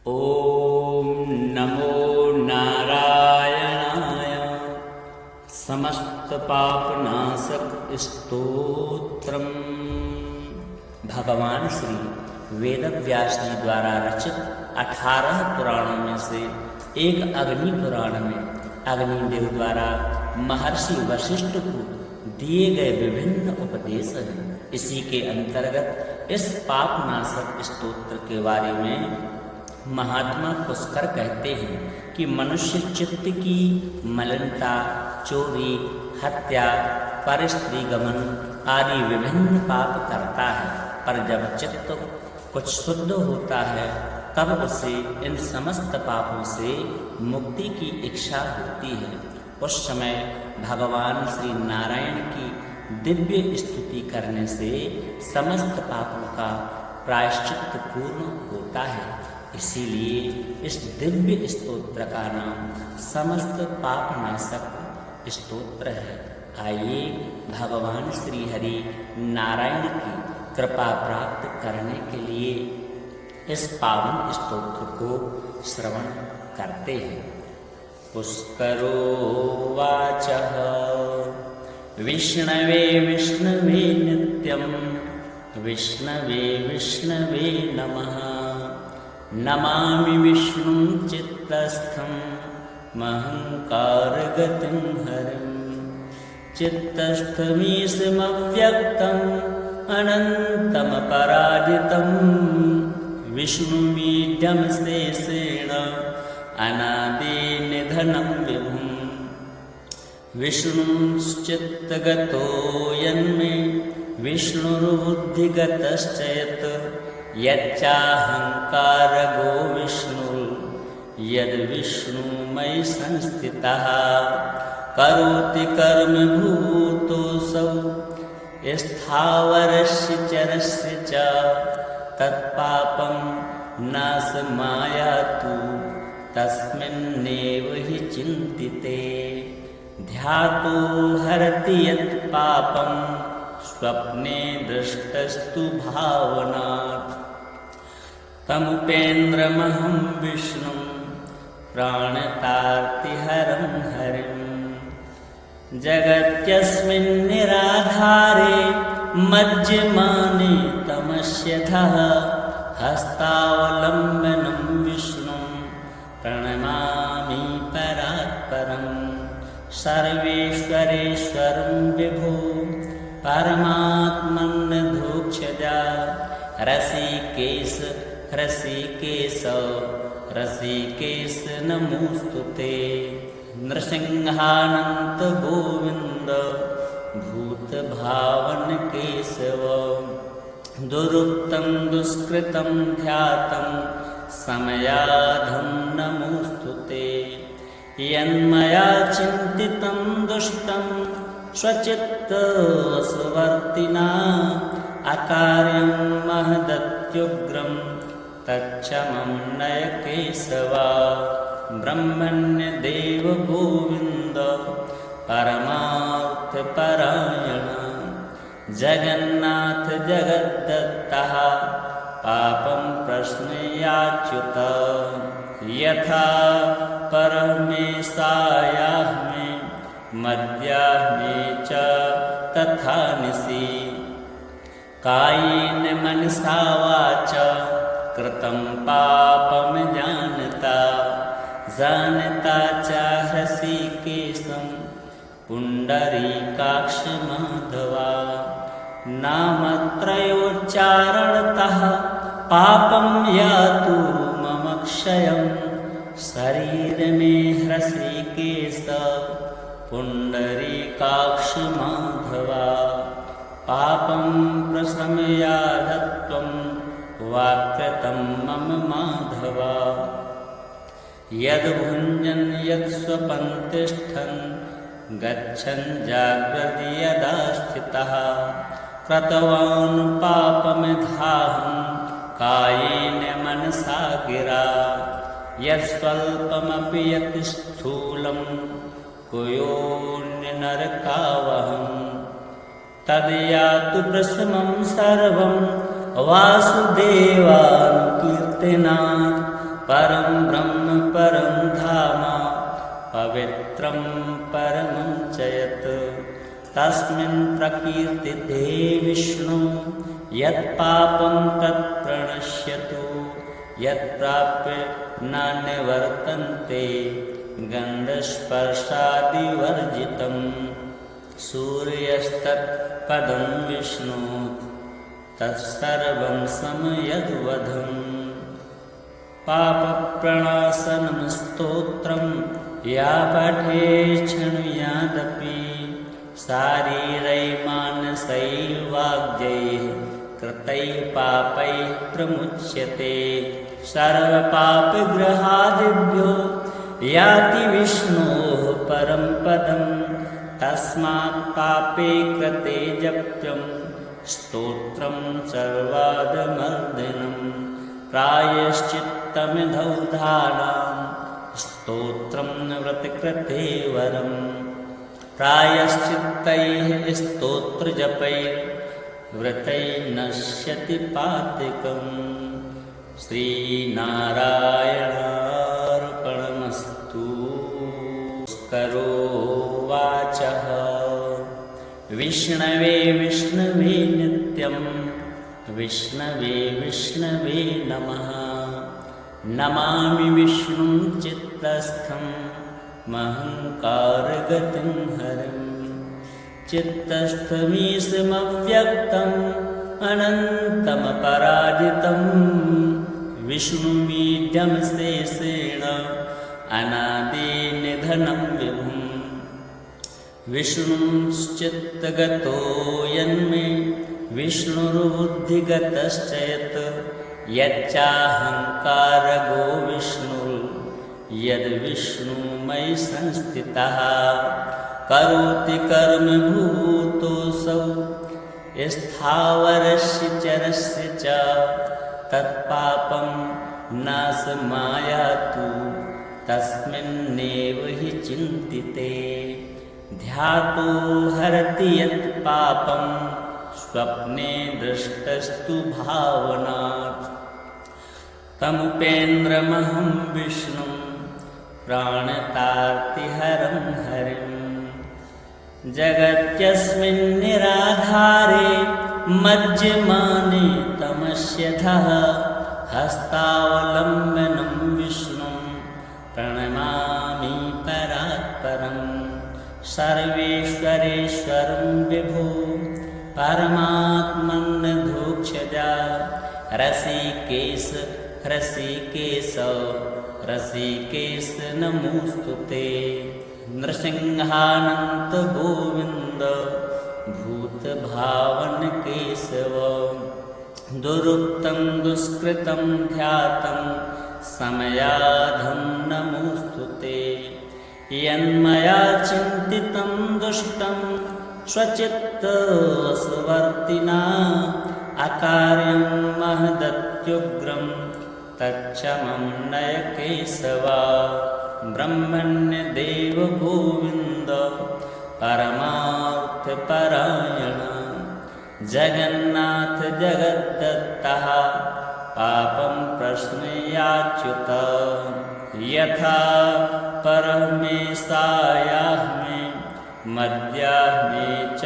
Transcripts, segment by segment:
ॐ नमो नारायणाय समस्त पापनाशक स्तोत्रम। भगवान श्री वेदव्यास जी द्वारा रचित 18 पुराणों में से एक अग्नि पुराण में अग्निदेव द्वारा महर्षि वशिष्ठ को दिए गए विभिन्न उपदेश हैं। इसी के अंतर्गत इस पापनाशक स्तोत्र के बारे में महात्मा पुष्कर कहते हैं कि मनुष्य चित्त की मलिनता, चोरी, हत्या, परस्त्री गमन आदि विभिन्न पाप करता है, पर जब चित्त कुछ शुद्ध होता है तब उसे इन समस्त पापों से मुक्ति की इच्छा होती है। उस समय भगवान श्री नारायण की दिव्य स्तुति करने से समस्त पापों का प्रायश्चित्त पूर्ण होता है। इसीलिए इस दिव्य स्तोत्र का नाम समस्त पापनाशक स्तोत्र है। आइए भगवान श्री हरि नारायण की कृपा प्राप्त करने के लिए इस पावन स्तोत्र को श्रवण करते हैं। पुष्करो वाचः विष्णवे विष्णवे नित्यं विष्णवे विष्णवे नमः। नमामि विष्णुं चित्तस्थं महंकारगतिं हरिं। चित्तस्थमीशमव्यक्तम् अनन्तमपराजितं विष्णुमीड्यं शेषेण अनादिनिधनं विभुम्। विष्णुश्चित्तगतो यन्मे विष्णुर्बुद्धिगतश्च यत् यच्चाहंकारगो विष्णुर् यद्विष्णुमयि संस्थितः। करोति कर्म भूतोऽसौ स्थावरस्य चरस्य च तत्पापं नाशमायातु तस्मिन्नेव हि चिन्तिते। ध्यातो हरति यत् पापं स्वप्ने दृष्टस्तु भावनात्। तमुपेन्द्रमहं विष्णुं प्राणतार्तिहरं हरिं। जगत्यस्मिन् निराधारे मज्जमाने तमस्यधः। हस्तावलम्बनं विष्णुं प्रणमामि परात्परम्। सर्वेश्वरेश्वरं विभो परमात्मन्नधोक्षजा। रसिकेश रसिकेश रसिकेश नमोस्तुते। नृसिंहानंत गोविंद भूतभावन केशव। दुरुक्तं दुष्कृतं ध्यातं समयाधं नमोस्तुते। यन्मया चिन्तितं दुष्टं स्वचित्तवशवर्तिना। अकार्यं महदत्युग्रं तच्छमं नय केशव। ब्रह्मण्य देव गोविंद परमार्थपरायण। जगन्नाथ जगद्दत्तः पापं प्रश्नयाच्युत। यथा परमेशायाह्मे मध्याह्ने च तथा निशि। कायेन मनसा वाचा कृतं पापं जानता। जानता च हृषीकेशं पुण्डरीकाक्ष माधवा। नामत्रयोच्चारणतः पापं यातु मम क्षयम्। शरीर में हृषीकेश पुण्डरीकाक्ष माधवा। पापं प्रशमयाधत्वं वाक्यतं मम माधवा। यद्भुञ्जन् यत्स्वपन् तिष्ठन् गच्छन् जाग्रति यदा स्थितः। कृतवान् पापमिधाहं कायेन मनसा गिरा। यत्स्वल्पमपि यत् स्थूलं कुयोऽन्यनरकावहम्। तद्यातु प्रशमं सर्वं वासुदेवानुकीर्तनात् परं ब्रह्म परं धाम पवित्रं परमं च यत् तस्मिन् प्रकीर्तिते विष्णु यत्पापं तत् प्रणश्यतु यत्प्राप्य न निवर्तन्ते गन्धस्पर्शादिवर्जितं सूर्यस्तत्पदं विष्णु तत्सर्वं समयद्वधम् पापप्रणाशनं स्तोत्रं या पठे शृणुयादपि शारीरैर्मानसैर्वाग्यैः कृतैः पापैः प्रमुच्यते सर्वपापग्रहादिभ्यो याति विष्णोः परं पदं तस्मात् पापे कृते जप्यं स्तोत्रं सर्वादमर्दनं प्रायश्चित्तमिधौधानां स्तोत्रं व्रतकृते वरं प्रायश्चित्तैः स्तोत्रजपैर्व्रतैर्नश्यति पातिकम् श्रीनारायणार्पणमस्तु। करोवाचः विष्णवे विष्णवे नित्यं विष्णवे विष्णवे नमः नमामि विष्णुं चित्तस्थं महङ्कारगतिं हरिं चित्तस्थमीशमव्यक्तम् अनन्तमपराजितं विष्णुमीड्यं शेषेण अनादिनिधनं विभुं विष्णुश्चित्तगतो यन्मे विष्णुर्बुद्धिगतश्च यत् यच्चाहङ्कारगो विष्णुर्यद्विष्णुमयि संस्थितः करोति कर्म भूतोऽसौ स्थावरस्य चरस्य च तत्पापं नाशमायातु तस्मिन्नेव हि चिन्तिते ध्यातो हरति यत् पापं स्वप्ने दृष्टस्तु भावनात् तमुपेन्द्रमहं विष्णुं प्राणतार्तिहरं हरिं जगत्यस्मिन् निराधारे मज्जमाने तमस्यधः हस्तावलम्बनं विष्णुं प्रणमामि परात्परं सर्वेश्वरेश्वरं विभो परमात्मन्नधोक्षजा रसिकेश रसिकेश रसिकेश नमोऽस्तु ते नृसिंहानन्त गोविन्द भूतभावन केशव दुरुक्तं दुष्कृतं ध्यातं समयाधं नमोऽस्तु ते यन्मया चिन्तितं दुष्टं स्वचित्तवशवर्तिना अकार्यं महदत्युग्रं तच्छमं नय केशव ब्रह्मण्यदेव गोविन्द परमार्थपरायण जगन्नाथ जगद्दत्तः पापं प्रश्नयाच्युत यथा परमेशायाः मे मद्याः मे च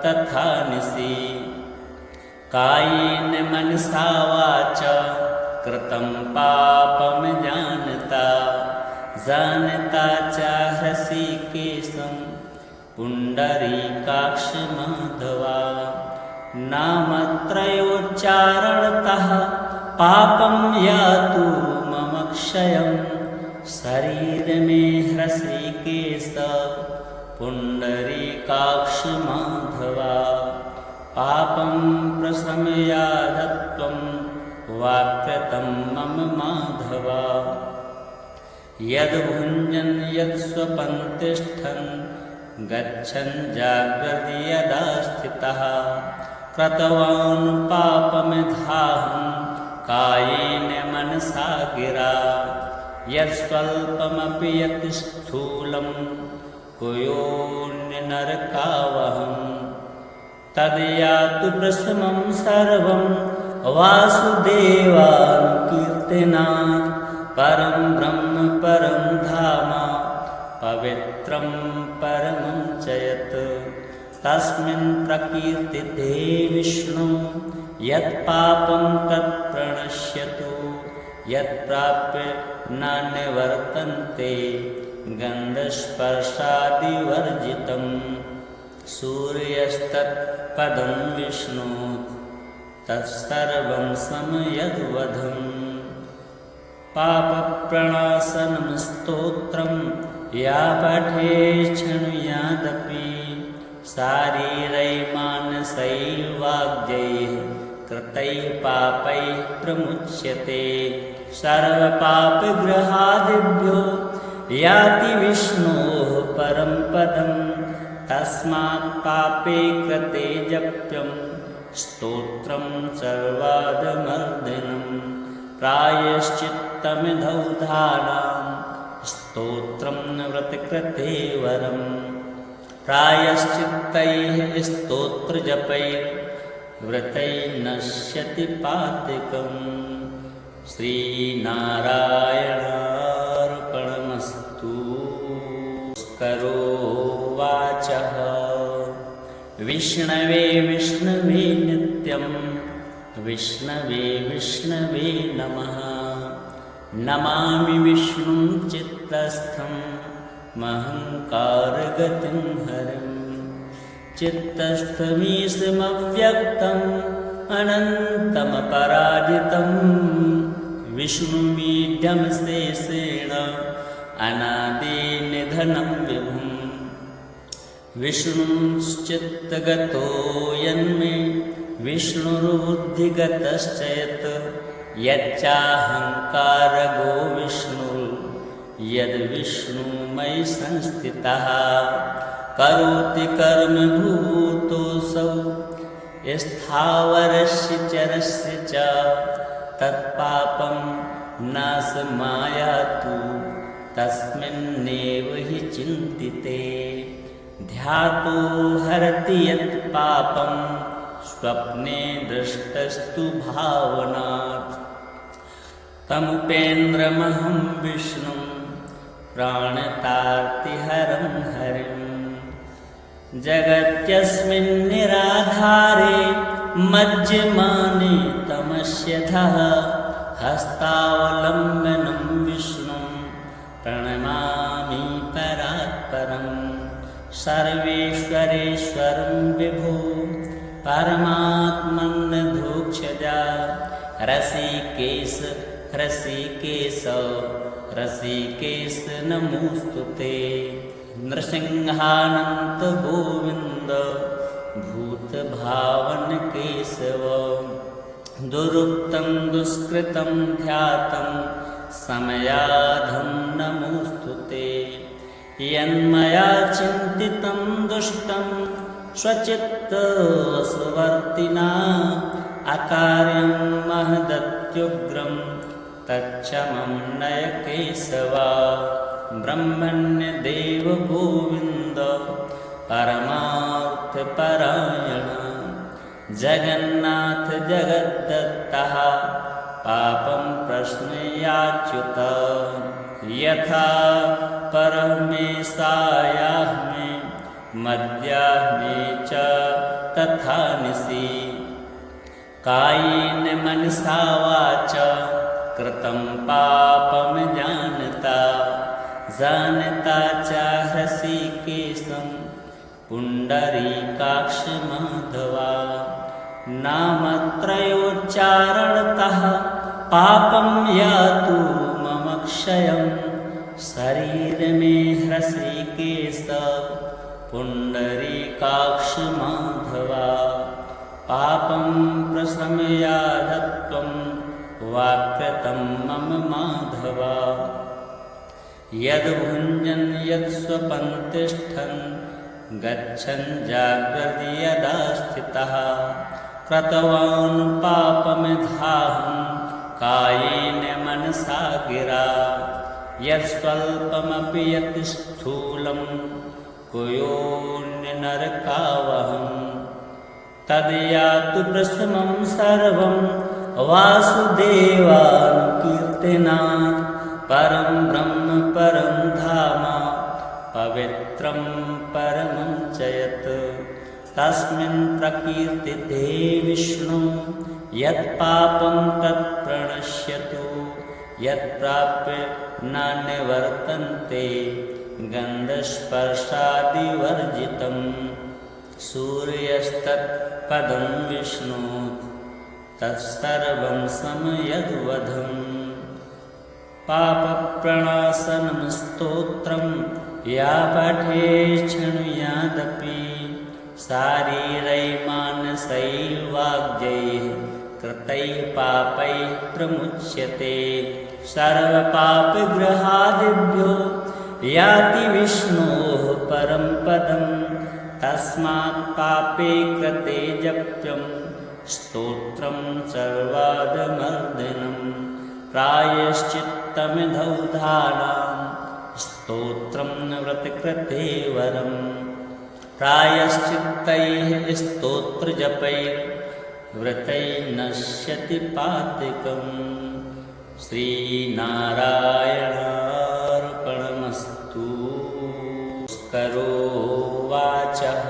तथा निशि कायेन मनसा वाचा कृतं पापं जानता जानता च हृषीकेशं पुण्डरीकाक्षमाधवा नामत्रयोच्चारणतः पापं यातु मम क्षयं शरीरमे हृषीकेश पुण्डरीकाक्षमाधवा पापं प्रशमयाधत्वं वाक्यतं मम माधवा यद्भुञ्जन् यत्स्वपन् तिष्ठन् गच्छन् जाग्रति यदा स्थितः कृतवान् पापमिधाहं कायेन मनसा गिरा यत्स्वल्पमपि यत् स्थूलं कुयोन्यनरकावहं तद्यातु प्रशमं सर्वं वासुदेवानुकीर्तनात् परं ब्रह्म परं धाम पवित्रं परमं च यत् तस्मिन् प्रकीर्तिते विष्णु यत्पापं तत्प्रणश्यतु यत्प्राप्य न निवर्तन्ते गन्धस्पर्शादिवर्जितं सूर्यस्तत्पदं विष्णु तत्सर्वं समयद्वधम् पापप्रणाशनं स्तोत्रं या पठे शृणुयादपि शारीरैर्मानसैर्वाग्यैः कृतैः पापैः प्रमुच्यते सर्वपापग्रहादिभ्यो याति विष्णोः परं पदं तस्मात् पापे कृते जप्यं स्तोत्रं सर्वादमर्दिनं प्रायश्चित्तमिधौधानां स्तोत्रं व्रतकृते वरम् प्रायश्चित्तैः स्तोत्रजपैर्व्रतैर्नश्यति पातिकम् श्रीनारायणार्पणमस्तु। करोवाचः विष्णवे विष्णवे नित्यं विष्णवे विष्णवे नमः नमामि विष्णुं चित्तस्थं महङ्कारगतिं हरिं चित्तस्थमीशमव्यक्तम् अनन्तमपराजितं विष्णुमीड्यं शेषेण अनादिनिधनं विभुम् विष्णुश्चित्तगतो यन्मे विष्णुर्बुद्धिगतश्च यत् यच्चाहङ्कारगो यद्विष्णुमयि संस्थितः करोति कर्म भूतोऽसौ स्थावरस्य चरस्य च तत्पापं नाशमायातु तस्मिन्नेव हि चिन्तिते ध्यातो हरति यत् पापं स्वप्ने दृष्टस्तु भावनात् तमुपेन्द्रमहं विष्णुं प्राणतार्तिहरं हरिं जगत्यस्मिन् निराधारे मज्जमाने तमस्यधः हस्तावलम्बनं विष्णुं प्रणमामि परात्परम् सर्वेश्वरेश्वरं विभो परमात्मन्नधोक्षजा ऋषिकेश ऋषिकेश ऋषिकेश नमोऽस्तु ते नृसिंहानन्त गोविन्द भूतभावन केशव दुरुक्तं दुष्कृतं ध्यातं समयाधं नमोऽस्तु ते यन्मया चिन्तितं दुष्टं स्वचित्तवशवर्तिना अकार्यं महदत्युग्रं तच्छमं नय केशवा ब्रह्मण्यदेव गोविन्द परमार्थपरायण जगन्नाथ जगद्दत्तः पापं प्रश्नयाच्युत यथा परमेशायाह्मे मध्याह्ने च तथा निशि कायेन मनसा वाचा कृतं पापं जानता च ऋषिकेशं पुण्डरीकाक्षमाधवा नामत्रयोच्चारणतः पापं यातु मम क्षयं शरीर में ऋषिकेश पुण्डरीकाक्षमाधवा पापं प्रशमयाधत्वं वाक्यतं मम माधवा यद्भुञ्जन् यत्स्वपन् तिष्ठन् गच्छन् जाग्रति यदा स्थितः कृतवान् पापमिधाहं कायेन मनसा गिरा यत्स्वल्पमपि यत् स्थूलं कुयोऽन्यनरकावहं तद्यातु प्रशमं सर्वं वासुदेवानुकीर्तनात् परं ब्रह्म परं धाम पवित्रं परमं च यत् तस्मिन् प्रकीर्तिते विष्णु यत्पापं तत् प्रणश्यतु यत्प्राप्य न निवर्तन्ते गन्धस्पर्शादिवर्जितं सूर्यस्तत्पदं विष्णु तत्सर्वं समयद्वधम् पापप्रणाशनं स्तोत्रं या पठे शृणुयादपि शारीरैर्मानसैर्वाग्यैः कृतैः पापैः प्रमुच्यते सर्वपापग्रहादिभ्यो याति विष्णोः परं पदं तस्मात् पापे कृते जप्यं स्तोत्रं सर्वादमर्दनं प्रायश्चित्तमिधौधानां स्तोत्रं व्रतकृते वरं प्रायश्चित्तैः स्तोत्रजपैर्व्रतैर्नश्यति पातिकम् श्रीनारायणार्पणमस्तु। करोवाचः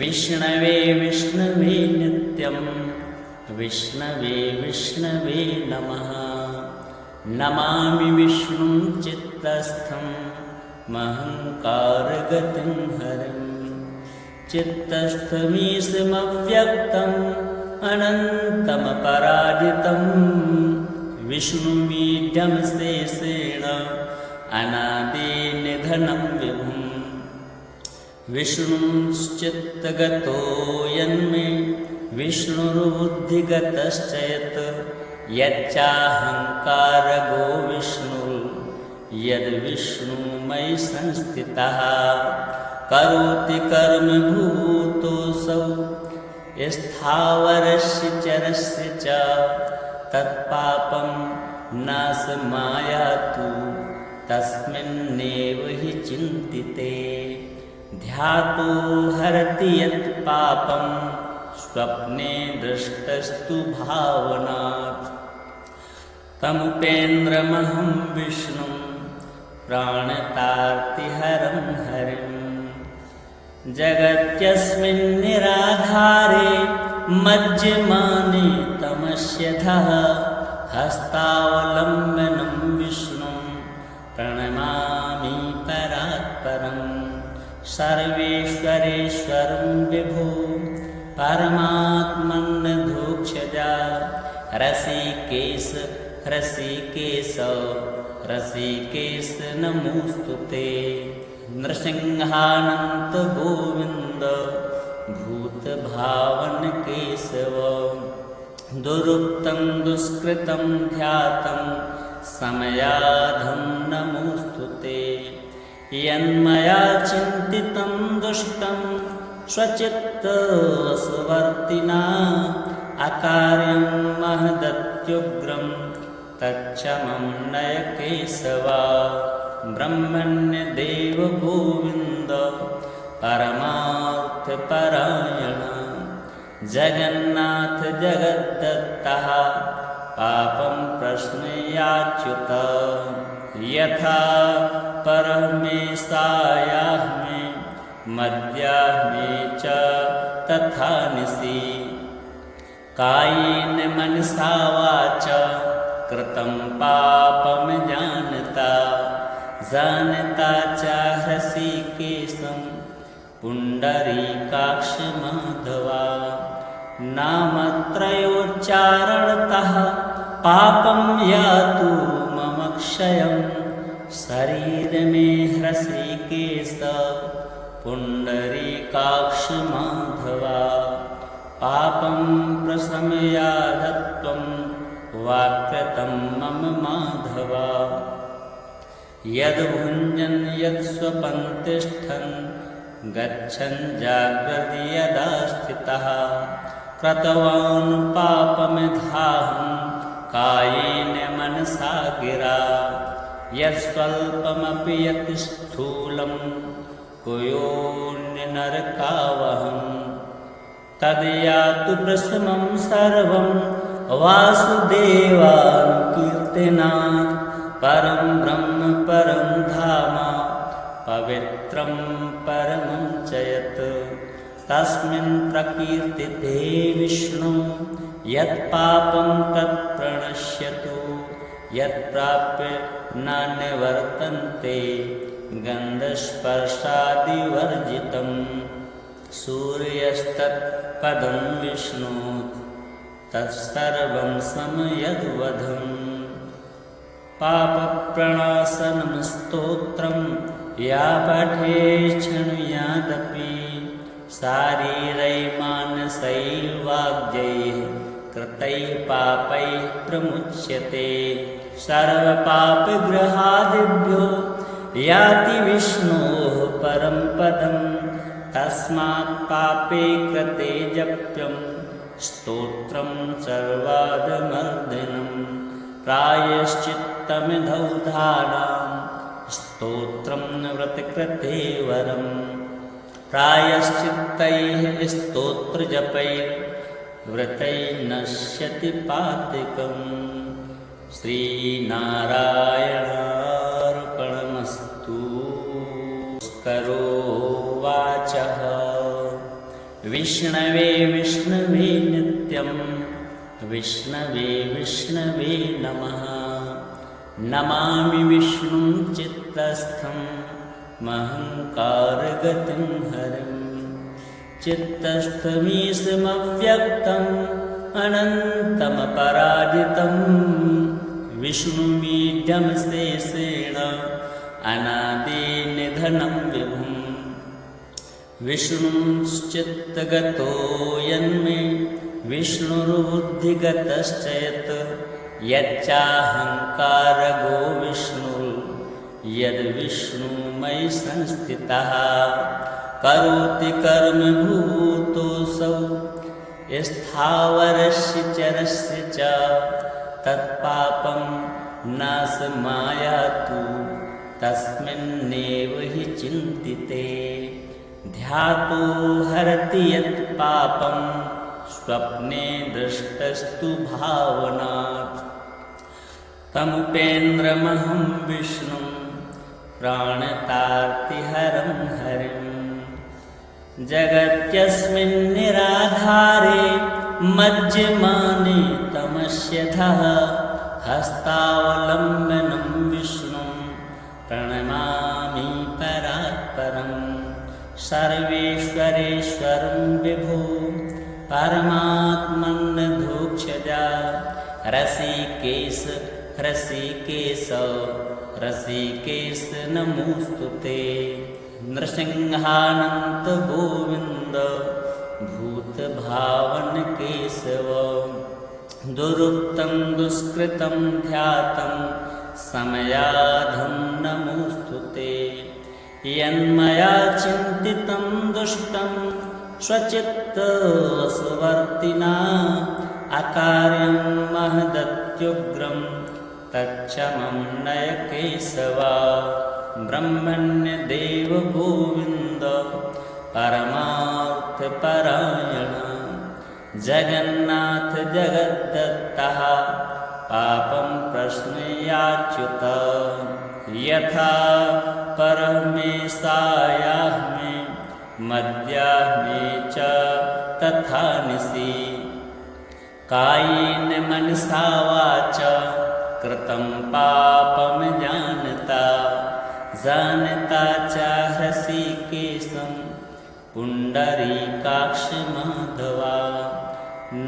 विष्णवे विष्णवे नित्यं विष्णवे विष्णवे नमः नमामि विष्णुं चित्तस्थं महङ्कारगतिं हरिं चित्तस्थमीशमव्यक्तम् अनन्तमपराजितं विष्णुमीड्यं शेषेण अनादिनिधनं विभुम् विष्णुश्चित्तगतो यन्मे विष्णुर्बुद्धिगतश्च यत् यच्चाहङ्कारगो यद्विष्णुमयि संस्थितः करोति कर्म भूतोऽसौ स्थावरस्य चरस्य च तत्पापं नाशमायातु तस्मिन्नेव हि चिन्तिते ध्यातो हरति यत् पापं स्वप्ने दृष्टस्तु भावनात् तमुपेन्द्रमहं विष्णुं प्राणतार्तिहरं हरिं जगत्यस्मिन् निराधारे मज्जमाने तमस्यधः हस्तावलम्बनं विष्णुं प्रणमामि परात्परं सर्वेश्वरेश्वरं विभो परमात्मन्नधोक्षजा रसिकेश रसिकेश रसिकेश नमोऽस्तु ते नृसिंहानन्त गोविन्द भूतभावन केशव दुरुक्तं दुष्कृतं ध्यातं समयाधं नमोऽस्तु ते यन्मया चिन्तितं दुष्टं स्वचित्तवशवर्तिना अकार्यं महदत्युग्रं तच्छमं नय केशव ब्रह्मण्यदेव गोविन्द परमार्थपरायण जगन्नाथ जगद्दत्तः पापं प्रश्नयाच्युत यथा परमेशायाह्मे मद्याह्मे च तथा निशि कायेन मनसा वाचा कृतं पापं जानता च हृषीकेशं पुण्डरीकाक्ष माधवा नामत्रयोच्चारणतः पापं यातु मम क्षयं शरीर में हृषीकेश पुण्डरीकाक्ष माधवा पापं प्रशमयाधत्वं वाक्यतं मम माधवा यद्भुञ्जन् यत्स्वपन् तिष्ठन् गच्छन् जाग्रति यदा स्थितः कृतवान् पापमिधाहं कायेन मनसा गिरा यत्स्वल्पमपि यत् स्थूलं कुयोऽन्यनरकावहं तद्यातु प्रशमं सर्वं वासुदेवानुकीर्तनात् परं ब्रह्म परं धाम पवित्रं परमं च यत् तस्मिन् प्रकीर्तिते विष्णु यत्पापं तत् प्रणश्यतु यत्प्राप्य न निवर्तन्ते गन्धस्पर्शादिवर्जितं सूर्यस्तत्पदं विष्णु तत्सर्वं समयद्वधम् पापप्रणाशनं स्तोत्रं या पठे शृणुयादपि शारीरैर्मानसैर्वाग्यैः कृतैः पापैः प्रमुच्यते सर्वपापग्रहादिभ्यो याति विष्णोः परं पदं तस्मात् पापे कृते जप्यं स्तोत्रं सर्वादमर्दनं प्रायश्चित्तमिधौधानां स्तोत्रं व्रतकृते वरं प्रायश्चित्तैः स्तोत्रजपैर्व्रतैर्नश्यति पातिकम् श्रीनारायणार्पणमस्तु। करोवाचः विष्णवे विष्णवे नित्यं विष्णवे विष्णवे नमः नमामि विष्णुं चित्तस्थं महङ्कारगतिं हरिं चित्तस्थमीशमव्यक्तम् अनन्तमपराजितं विष्णुमीड्यं शेषेण अनादिनिधनं विभुं विष्णुश्चित्तगतो यन्मे विष्णुर्बुद्धिगतश्च यत् यच्चाहङ्कारगो विष्णुर्यद्विष्णुमयि संस्थितः करोति कर्मभूतोऽसौ स्थावरस्य चरस्य च तत्पापं नाशमायातु तस्मिन्नेव हि चिन्तिते ध्यातो हरति यत् पापं स्वप्ने दृष्टस्तु भावनात् तमुपेन्द्रमहं विष्णुं प्राणतार्तिहरं हरिं जगत्यस्मिन् निराधारे मज्जमाने तमस्यधः हस्तावलम्बनं विष्णुं प्रणमामि परात्परं सर्वेश्वरेश्वरं विभो परमात्मन्नधोक्षजा रसिकेश रसिकेश रसिकेश नमोस्तुते नृसिंहानन्त गोविन्द भूतभावन केशव दुरुक्तं दुष्कृतं ध्यातं समयाधं नमोस्तुते यन्मया चिन्तितं दुष्टं स्वचित्तवशवर्तिना अकार्यं महदत्युग्रं तच्छमं नय केशवा ब्रह्मण्यदेव गोविन्द परमार्थपरायण जगन्नाथ जगद्दत्तः पापं प्रश्नयाच्युत यथा परमेशायाह्मे मद्याह्मे च तथा निशि कायेन मनसा वाचा कृतं पापं जानता च हृषीकेशं पुण्डरीकाक्षमाधवा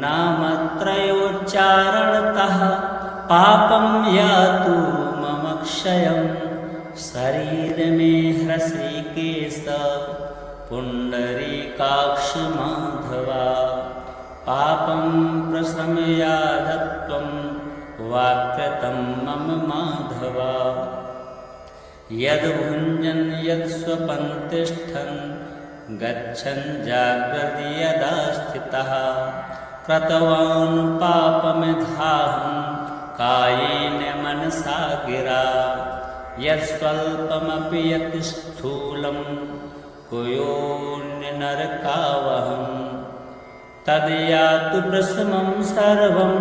नामत्रयोच्चारणतः पापं यातु मम क्षयं शरीरमे हृषीकेश पुण्डरीकाक्षमाधवा पापं प्रशमयाधत्वं वाक्यतं मम माधवा यद्भुञ्जन् यत्स्वपन् तिष्ठन् गच्छन् जाग्रति यदा स्थितः कृतवान् पापमिधाहं कायेन मनसा गिरा यत्स्वल्पमपि यत् स्थूलं कुयोन्यनरकावहं तद्यातु प्रशमं सर्वं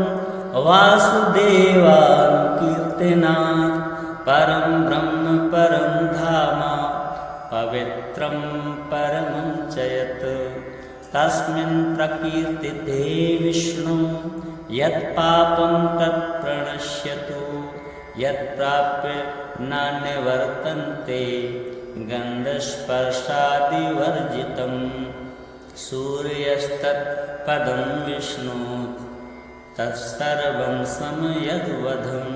वासुदेवानुकीर्तनात् परं ब्रह्म परं धाम पवित्रं परमं च यत् तस्मिन् प्रकीर्तिते विष्णु यत्पापं तत् प्रणश्यतु यत्प्राप्य न निवर्तन्ते गन्धस्पर्शादिवर्जितं सूर्यस्तत्पदं विष्णु तत्सर्वं समयद्वधम्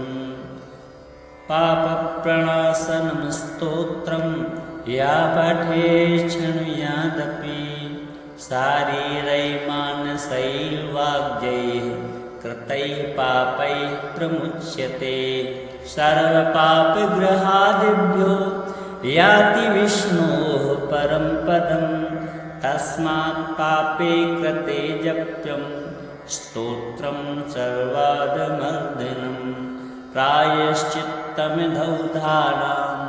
पापप्रणाशनं स्तोत्रं या पठे शृणुयादपि शारीरैर्मानसैर्वाग्यैः कृतैः पापैः प्रमुच्यते सर्वपापग्रहादिभ्यो याति विष्णोः परं पदं तस्मात् पापे कृते जप्यं स्तोत्रं सर्वादमर्दिनं प्रायश्चित्तमिधौधानां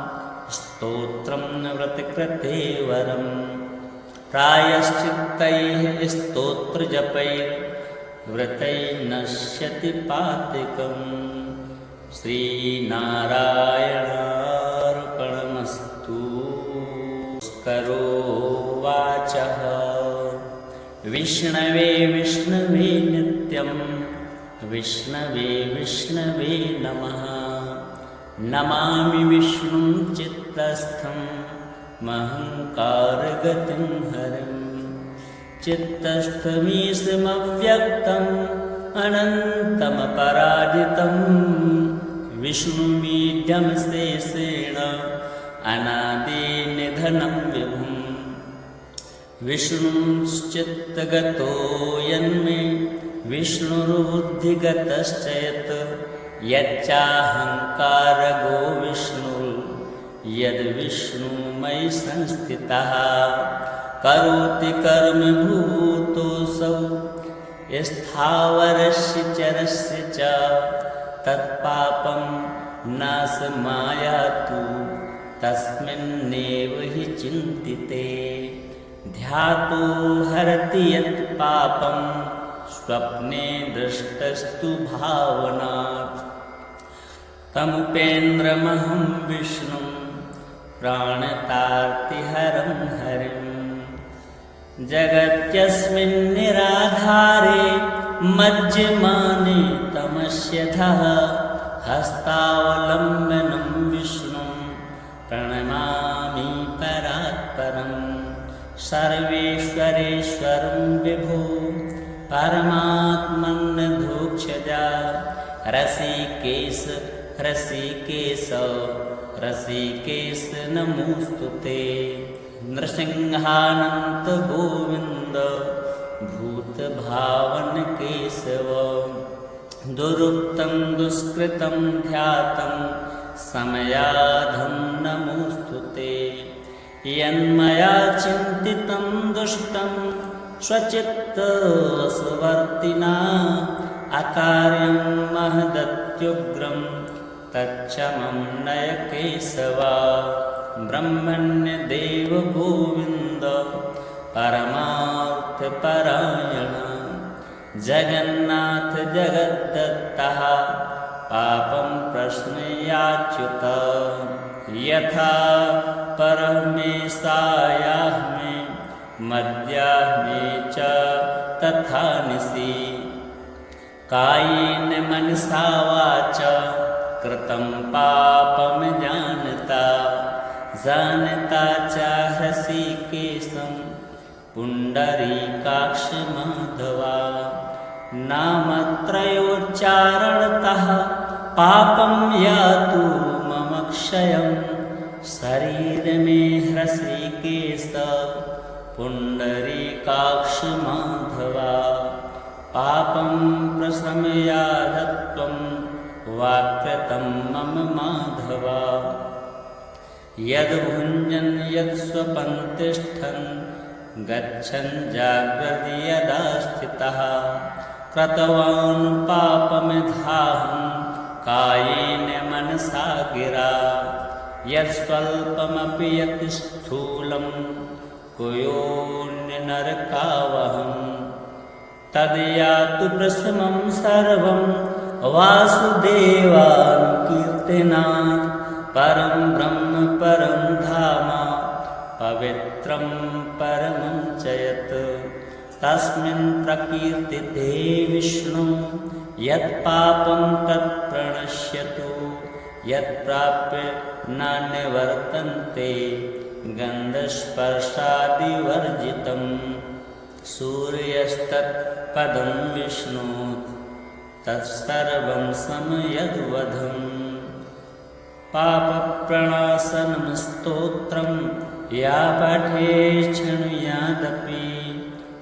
स्तोत्रं व्रतकृते वरं प्रायश्चित्तैः स्तोत्रजपैर्व्रतैर्नश्यति पातिकम् श्रीनारायणार्पणमस्तु। करोवाचः विष्णवे विष्णवे नित्यं विष्णवे विष्णवे नमः नमामि विष्णुं चित्तस्थं महङ्कारगतिं हरिं चित्तस्थमीशमव्यक्तम् अनन्तमपराजितं विष्णुमीड्यं शेषेण अनादिनिधनं विभुं विष्णुश्चित्तगतो यन्मे विष्णुर्बुद्धिगतश्च यत् यच्चाहङ्कारगो यद्विष्णुमयि संस्थितः करोति कर्म भूतोऽसौ स्थावरस्य चरस्य च तत्पापं नाशमायातु तस्मिन्नेव हि चिन्तिते ध्यातो हरति यत् पापं स्वप्ने दृष्टस्तु भावनात् तमुपेन्द्रमहं विष्णुं प्राणतार्तिहरं हरिं जगत्यस्मिन् निराधारे मज्जमाने तमस्यधः हस्तावलम्बनं विष्णुं प्रणमामि परात्परं सर्वेश्वरेश्वरं विभो परमात्मन्नधोक्षजा रसिकेश रसिकेश रसिकेश नमोऽस्तु ते नृसिंहानन्त गोविन्द भूतभावन केशव दुरुक्तं दुष्कृतं ध्यातं समयाधं नमोऽस्तु ते यन्मया चिन्तितं दुष्टं स्वचित्तवशवर्तिना अकार्यं महदत्युग्रं तच्चमं नय केशव ब्रह्मण्यदेव गोविन्द परमार्थपरायण जगन्नाथ जगद्दत्तः पापं प्रश्नयाच्युत यथा परमेशायाह्मे मद्याह्मे च तथा निशि कायेन मनसा वाचा कृतं पापं जानता जानता च हृषीकेशं पुण्डरीकाक्षमाधवा नामत्रयोच्चारणतः पापं यातु मम क्षयं शरीरमे हृषीकेश पुण्डरीकाक्षमाधवा पापं प्रशमयाधत्वं वाक्यतं मम माधवा यद्भुञ्जन् यत्स्वपन् तिष्ठन् गच्छन् जाग्रति यदा स्थितः कृतवान् पापमिधाहं कायेन मनसा गिरा यत्स्वल्पमपि यत् स्थूलं कुयोन्यनरकावहं तद्यातु प्रशमं सर्वं वासुदेवानुकीर्तनात् परं ब्रह्म परं धाम पवित्रं परमं च यत् तस्मिन् प्रकीर्तिते विष्णु यत्पापं तत्प्रणश्यतु यत्प्राप्य न निवर्तन्ते गन्धस्पर्शादिवर्जितं सूर्यस्तत्पदं विष्णु तत्सर्वं समयद्वधम् पापप्रणाशनं स्तोत्रं या पठे शृणुयादपि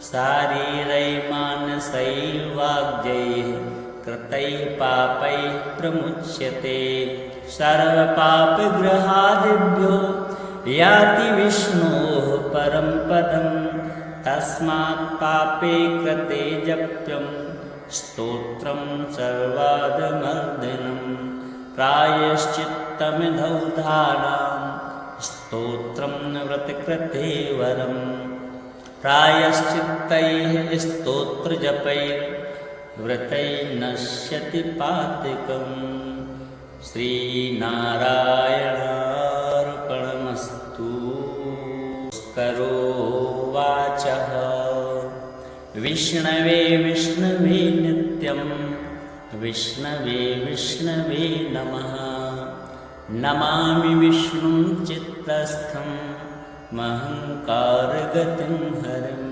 शारीरैर्मानसैर्वाग्यैः कृतैः पापैः प्रमुच्यते सर्वपापग्रहादिभ्यो याति विष्णोः परं पदं तस्मात् पापे कृते जप्यं स्तोत्रं सर्वादमर्दिनं प्रायश्चित्तमिधौधानां स्तोत्रं व्रतकृते वरम् प्रायश्चित्तैः स्तोत्रजपैर्व्रतैर्नश्यति पातिकम् श्रीनारायणार्पणमस्तु। करोवाचः विष्णवे विष्णवे नित्यं विष्णवे विष्णवे नमः नमामि विष्णुं चित्तस्थं महङ्कारगतिं हरिं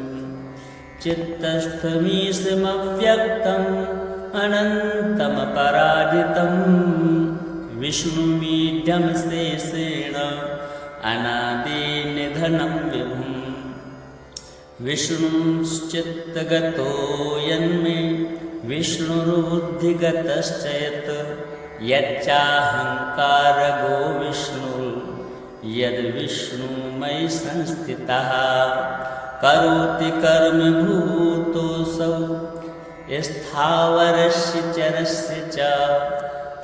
चित्तस्थमीशमव्यक्तम् अनन्तमपराजितं विष्णुमीड्यं शेषेण अनादिनिधनं विभुम् विष्णुश्चित्तगतो यन्मे विष्णुर्बुद्धिगतश्च यत् यच्चाहङ्कारगो यद्विष्णुमयि संस्थितः करोति कर्म भूतोऽसौ स्थावरस्य चरस्य च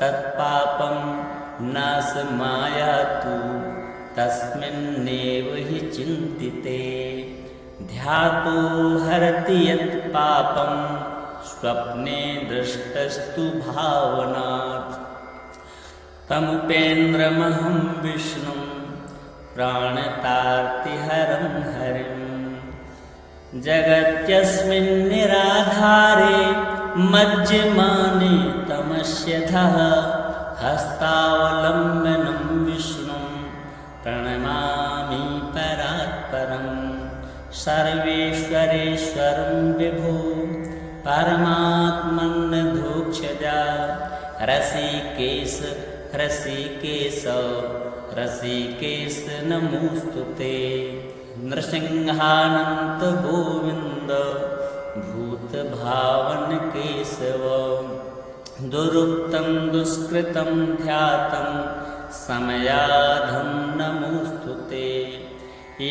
तत्पापं नाशमायातु तस्मिन्नेव हि चिन्तिते ध्यातो हरति यत् पापं स्वप्ने दृष्टस्तु भावनात् तमुपेन्द्रमहं विष्णुं प्राणतार्तिहरं हरिं जगत्यस्मिन् निराधारे मज्जमाने तमस्यधः हस्तावलम्बनं विष्णुं प्रणमामि परात्परं सर्वेश्वरेश्वरं विभो परमात्मन्नधोक्षजा रसिकेश रसिकेश रसिकेश नमोऽस्तु ते नृसिंहानन्त गोविन्द भूतभावन केशव दुरुक्तं दुष्कृतं ध्यातं समयाधं नमोऽस्तु ते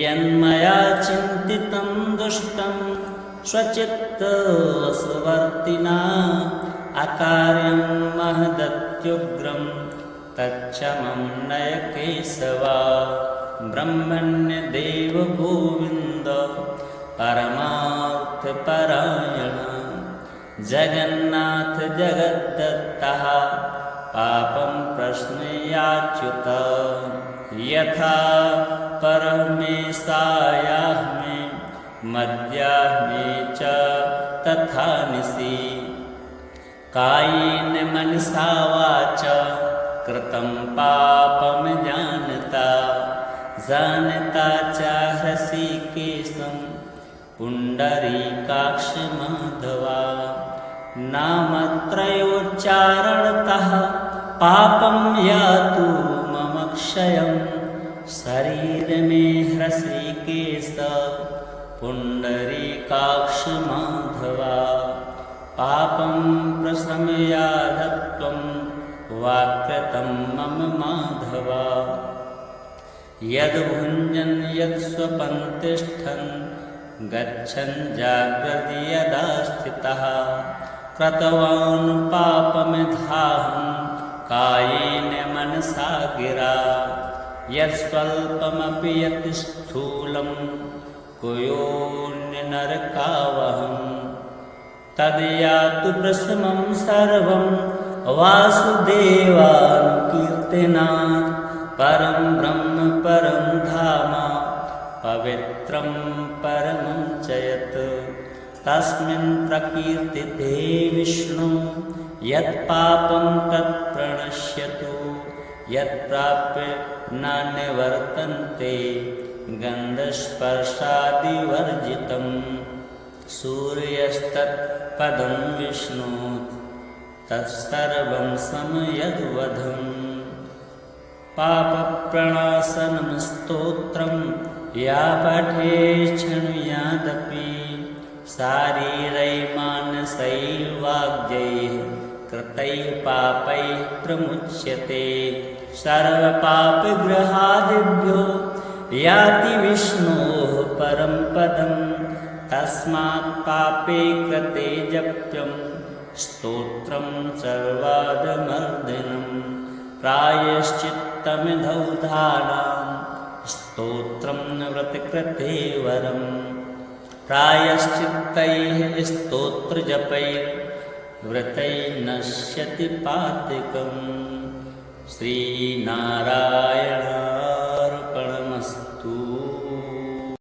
यन्मया चिन्तितं दुष्टं स्वचित्तवशवर्तिना अकार्यं महदत्युग्रं तच्छमं नय केशवा ब्रह्मण्यदेव गोविन्द परमार्थपरायण जगन्नाथ जगद्दत्तः पापं प्रश्नयाच्युत यथा परमेशायाः मे मद्याः मे च तथा निशि कायेन मनसा वाचा कृतं पापं जानता च हृषीकेशं पुण्डरीकाक्ष माधवा नामत्रयोच्चारणतः पापं यातु मम क्षयं शरीर मे हृषीकेश पुण्डरीकाक्ष माधवा पापं प्रशमयाधत्वं वाक्यतं मम माधवा यद्भुञ्जन् यत्स्वपन् तिष्ठन् गच्छन् जाग्रति यदा स्थितः कृतवान् पापमिधाहं कायेन मनसा गिरा यत्स्वल्पमपि यत् स्थूलं कुयोऽन्यनरकावहं तद्यातु प्रशमं सर्वं वासुदेवानुकीर्तनात् परं ब्रह्म परं धाम पवित्रं परमं च यत् तस्मिन् प्रकीर्तिते विष्णु यत्पापं तत् प्रणश्यतु यत्प्राप्य न निवर्तन्ते गन्धस्पर्शादिवर्जितं सूर्यस्तत्पदं विष्णु तत्सर्वं समयद्वधं पापप्रणाशनं स्तोत्रं या पठे शृणुयादपि शारीरैर्मानसैर्वाग्यैः कृतैः पापैः प्रमुच्यते सर्वपापग्रहादिभ्यो याति विष्णोः परं पदं तस्मात् पापे कृते जप्यं स्तोत्रं सर्वादमर्दिनं प्रायश्चित्तमिधौधानां स्तोत्रं व्रतकृते वरं प्रायश्चित्तैः स्तोत्रजपैर्व्रतैर्नश्यति पातिकम् श्रीनारायण